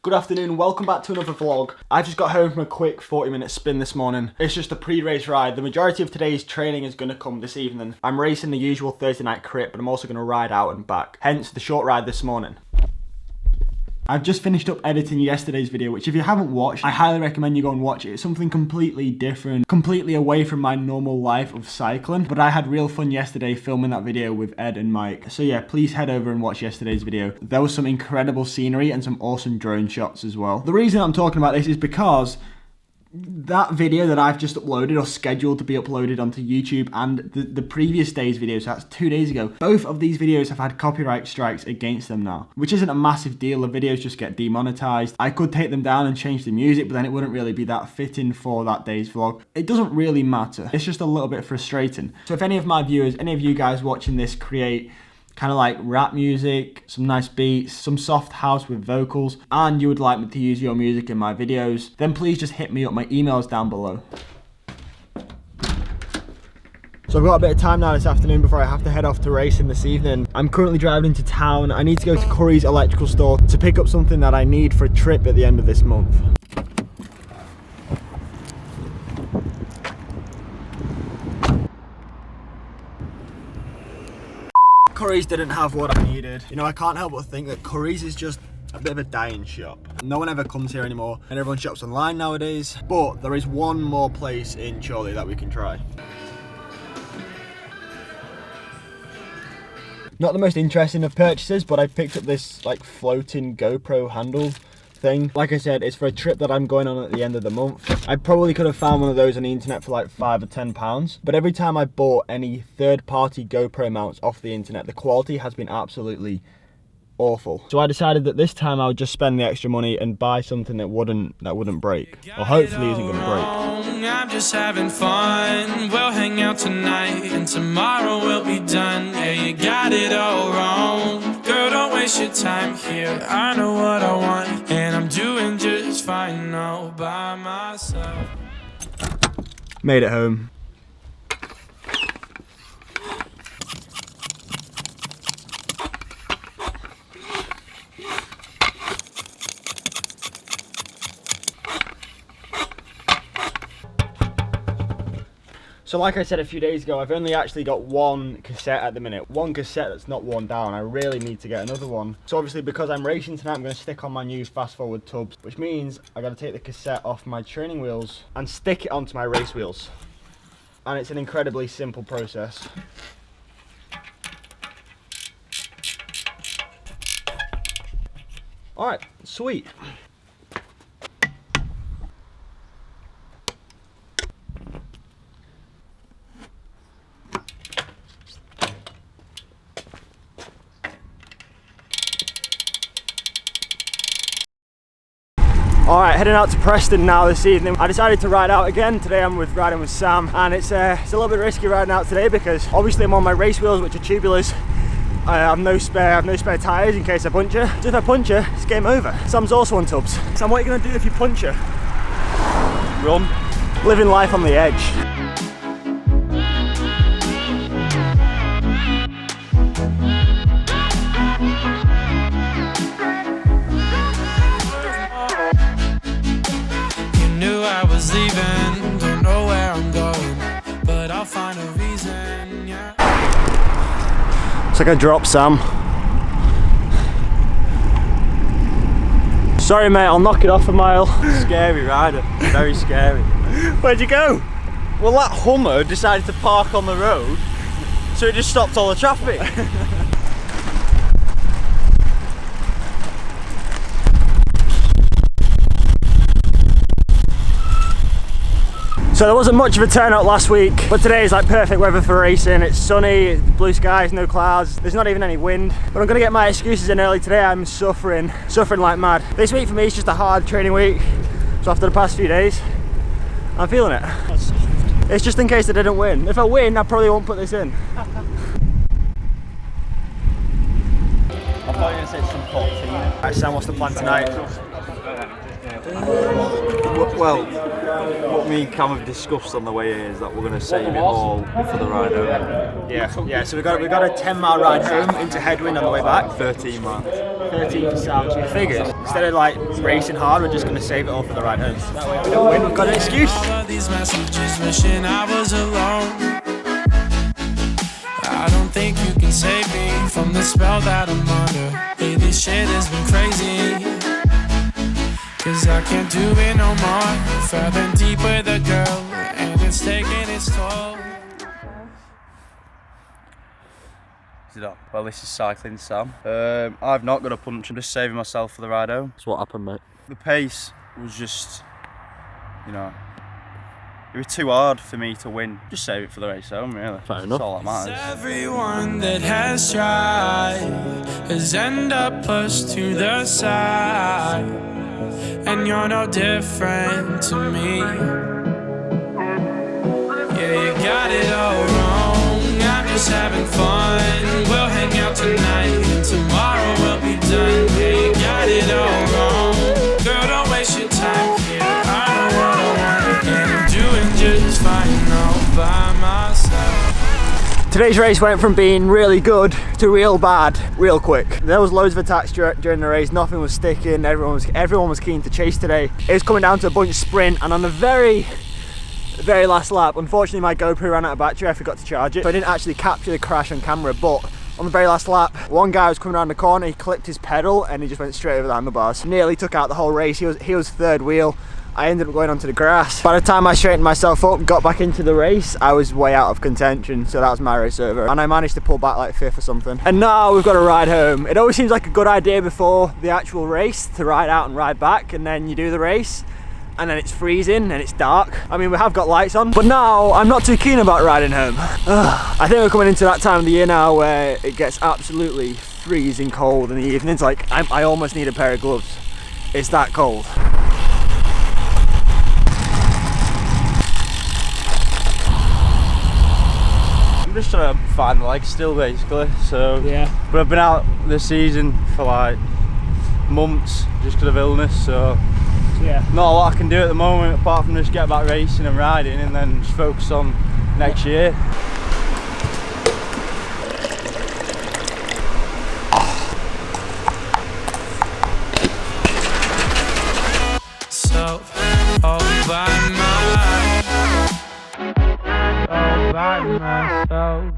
Good afternoon, welcome back to another vlog. I've just got home from a quick 40-minute spin this morning. It's just a pre-race ride. The majority of today's training is going to come this evening. I'm racing the usual Thursday night crit, but I'm also going to ride out and back. Hence the short ride this morning. I've just finished up editing yesterday's video, which if you haven't watched, I highly recommend you go and watch it. It's something completely different, completely away from my normal life of cycling. But I had real fun yesterday filming that video with Ed and Mike. So yeah, please head over and watch yesterday's video. There was some incredible scenery and some awesome drone shots as well. The reason I'm talking about this is because that video that I've just uploaded or scheduled to be uploaded onto YouTube and the previous day's videos, so that's 2 days ago, both of these videos have had copyright strikes against them now, which isn't a massive deal. The videos just get demonetized. I could take them down and change the music, but then it wouldn't really be that fitting for that day's vlog. It doesn't really matter. It's just a little bit frustrating. So if any of my viewers, any of you guys watching this create kind of like rap music, some nice beats, some soft house with vocals, and you would like me to use your music in my videos, then please just hit me up. My email's down below. So I've got a bit of time now this afternoon before I have to head off to racing this evening. I'm currently driving into town. I need to go to Curry's electrical store to pick up something that I need for a trip at the end of this month. Curry's didn't have what I needed. You know, I can't help but think that Curry's is just a bit of a dying shop. No one ever comes here anymore and everyone shops online nowadays. But there is one more place in Chorley that we can try. Not the most interesting of purchases, but I picked up this like floating GoPro handle thing. Like I said, it's for a trip that I'm going on at the end of the month. I probably could have found one of those on the internet for like £5 or £10, but every time I bought any third-party GoPro mounts off the internet, the quality has been absolutely awful. So I decided that this time I would just spend the extra money and buy something that wouldn't break, or hopefully isn't going to break. I'm just having fun. We'll hang out tonight and tomorrow we'll be done. Yeah, you got it all wrong. Girl, don't waste your time here. I know what I want and I'm doing just fine all by myself. Made it home. So like I said a few days ago, I've only actually got one cassette at the minute. One cassette that's not worn down. I really need to get another one. So obviously because I'm racing tonight, I'm going to stick on my new fast forward tubs, which means I got to take the cassette off my training wheels and stick it onto my race wheels. And it's an incredibly simple process. All right, sweet. Alright, heading out to Preston now this evening. I decided to ride out again. Today I'm riding with Sam, and it's a little bit risky riding out today because obviously I'm on my race wheels, which are tubulars. I have no spare tyres in case I puncture. So if I puncture, it's game over. Sam's also on tubs. Sam, what are you going to do if you puncture? Run. Living life on the edge. Leaving, don't know where I'm going, but I'll find a reason, yeah. It's like I dropped Sam. Sorry mate, I'll knock it off a mile. Scary rider, very scary. Where'd you go? Well, that Hummer decided to park on the road, so it just stopped all the traffic. So there wasn't much of a turnout last week, but today is like perfect weather for racing. It's sunny, blue skies, no clouds. There's not even any wind. But I'm gonna get my excuses in early today. I'm suffering like mad. This week for me is just a hard training week. So after the past few days, I'm feeling it. It's just in case I didn't win. If I win, I probably won't put this in. I thought you were gonna say some 14. Alright Sam, what's the plan tonight? Well, what me and Cam have discussed on the way here is that we're going to save it all for the ride home. Yeah. So we got a 10-mile ride home into headwind on the way back. 13 miles. 13th for Sam. So we figured instead of like racing hard, we're just going to save it all for the ride home. That way if we don't win, we've got an excuse. All of these messages wishing I was alone. I don't think you can save me from the spell that I'm under. Lately shit has been crazy, 'cause I can't do it no more. Further and deep with a girl, and it's taking its toll. Well, this is cycling Sam. I've not got a punch, I'm just saving myself for the ride home. So what happened, mate? The pace was just, you know, it was too hard for me to win. Just save it for the race home, really. Fair enough. That's all that matters. Everyone that has tried has ended up pushed to the side, and you're no different to me. Yeah, you got it all wrong. I'm just having fun. We'll hang out tonight, and tomorrow we'll be done. Yeah, you got it all wrong. Girl, don't waste your time here. I know what I want, and I'm doing just fine all by myself. Today's race went from being really good to real bad real quick. There was loads of attacks during the race, nothing was sticking, everyone was keen to chase today. It was coming down to a bunch sprint, and on the very last lap, unfortunately my GoPro ran out of battery, I forgot to charge it, so I didn't actually capture the crash on camera, but on the very last lap, one guy was coming around the corner, he clipped his pedal and he just went straight over the handlebars. Nearly took out the whole race. He was third wheel. I ended up going onto the grass. By the time I straightened myself up and got back into the race, I was way out of contention, so that was my race over. And I managed to pull back like 5th or something. And now we've got to ride home. It always seems like a good idea before the actual race to ride out and ride back, and then you do the race, and then it's freezing and it's dark. I mean, we have got lights on, but now I'm not too keen about riding home. I think we're coming into that time of the year now where it gets absolutely freezing cold in the evenings. Like, I almost need a pair of gloves. It's that cold. I'm just trying to find the legs still, basically. So Yeah. But I've been out this season for like months just because of illness, so Yeah. not a lot I can do at the moment apart from just get back racing and riding and then just focus on next year. So, all by myself.